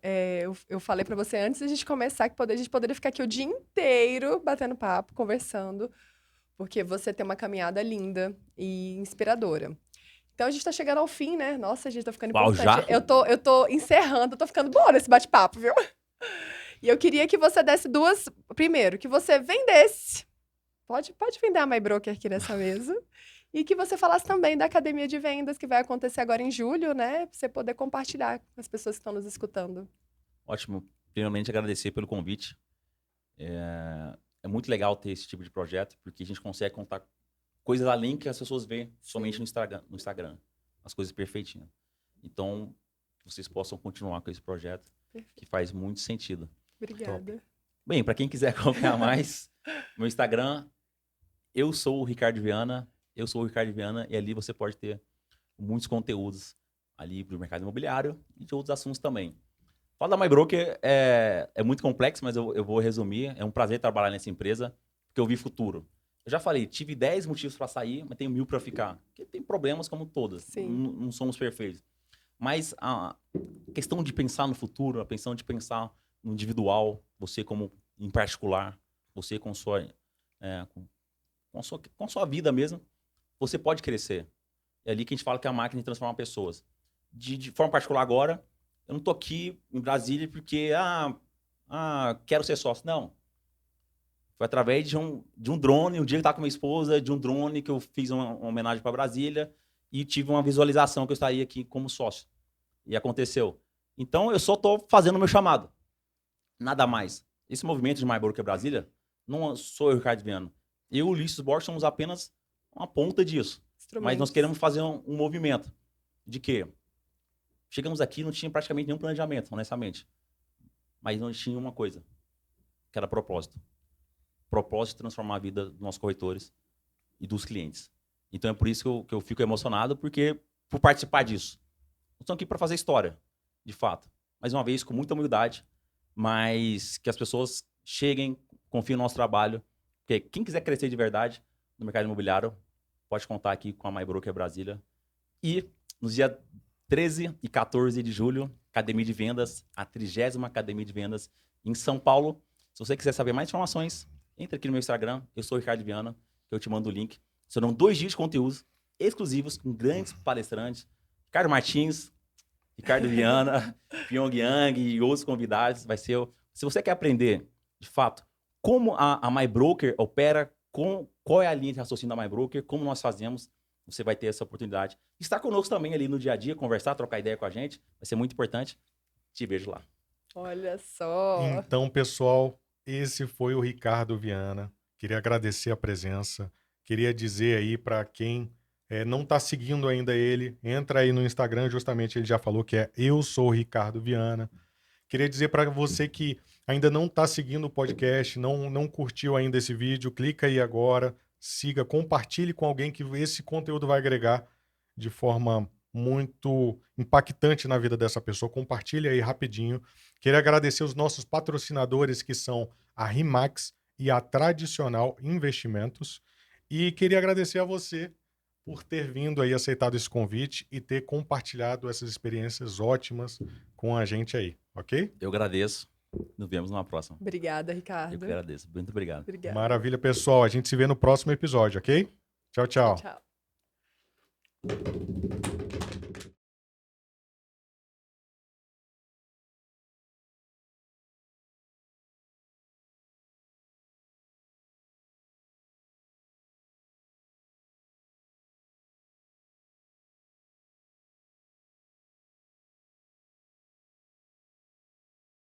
eu falei pra você antes da gente começar que a gente poderia ficar aqui o dia inteiro batendo papo, conversando, porque você tem uma caminhada linda e inspiradora. Então a gente tá chegando ao fim, né? Nossa, a gente tá ficando Uau, importante. já? Eu tô encerrando, tô ficando boa nesse bate-papo, viu? E eu queria que você desse duas. Primeiro, que você vendesse. Pode vender a My Broker aqui nessa mesa. E que você falasse também da academia de vendas que vai acontecer agora em julho, né? Pra você poder compartilhar com as pessoas que estão nos escutando. Ótimo. Primeiramente, agradecer pelo convite. É muito legal ter esse tipo de projeto, porque a gente consegue contar coisas além que as pessoas veem somente no Instagram. As coisas perfeitinhas. Então, vocês possam continuar com esse projeto, que faz muito sentido. Obrigada. Bem, para quem quiser acompanhar mais, meu Instagram, eu sou o Ricardo Viana, e ali você pode ter muitos conteúdos ali para o mercado imobiliário e de outros assuntos também. Falar da MyBroker é muito complexo, mas eu vou resumir. É um prazer trabalhar nessa empresa, porque eu vi futuro. Eu já falei, tive 10 motivos para sair, mas tenho 1000 para ficar. Porque tem problemas como todas, não somos perfeitos. Mas a questão de pensar no futuro, a questão de pensar no individual, você como em particular, você com sua vida mesmo, você pode crescer. É ali que a gente fala que é a máquina de transformar pessoas. De forma particular agora, eu não tô aqui em Brasília porque quero ser sócio. Não. Foi através de um drone, um dia que eu estava com minha esposa, de um drone que eu fiz uma homenagem para Brasília e tive uma visualização que eu estaria aqui como sócio. E aconteceu. Então, eu só estou fazendo o meu chamado. Nada mais. Esse movimento de MyBroker Brasília, não sou eu, Ricardo Viana. Eu e o Ulisses Borges somos apenas uma ponta disso. Mas nós queremos fazer um movimento de quê? Chegamos aqui, não tinha praticamente nenhum planejamento, honestamente. Mas não tinha uma coisa, que era propósito. Propósito de transformar a vida dos nossos corretores e dos clientes. Então é por isso que eu fico emocionado, por participar disso. Nós estamos aqui para fazer história, de fato. Mais uma vez, com muita humildade, mas que as pessoas cheguem, confiem no nosso trabalho. Porque quem quiser crescer de verdade no mercado imobiliário, pode contar aqui com a MyBroker Brasília. E nos dias 13 e 14 de julho, Academia de Vendas, a 30ª Academia de Vendas em São Paulo. Se você quiser saber mais informações, entre aqui no meu Instagram, eu sou o Ricardo Viana, que eu te mando o link. Serão 2 dias de conteúdos exclusivos com grandes palestrantes. Ricardo Martins, Ricardo Viana, Pyong Yang e outros convidados. Se você quer aprender, de fato, como a MyBroker opera, qual é a linha de raciocínio da MyBroker, como nós fazemos, você vai ter essa oportunidade. Estar conosco também ali no dia a dia, conversar, trocar ideia com a gente. Vai ser muito importante. Te vejo lá. Olha só. Então, pessoal, esse foi o Ricardo Viana. Queria agradecer a presença. Queria dizer aí para quem não está seguindo ainda ele, entra aí no Instagram, justamente ele já falou que é Eu Sou o Ricardo Viana. Queria dizer para você que ainda não está seguindo o podcast, não curtiu ainda esse vídeo, clica aí agora, siga, compartilhe com alguém que esse conteúdo vai agregar de forma muito impactante na vida dessa pessoa. Compartilhe aí rapidinho. Queria agradecer os nossos patrocinadores, que são a RIMAX e a Tradicional Investimentos. E queria agradecer a você por ter vindo aí, aceitado esse convite e ter compartilhado essas experiências ótimas com a gente aí, ok? Eu agradeço. Nos vemos numa próxima. Obrigada, Ricardo. Eu que agradeço. Muito obrigado. Obrigada. Maravilha, pessoal. A gente se vê no próximo episódio, ok? Tchau, tchau. Tchau.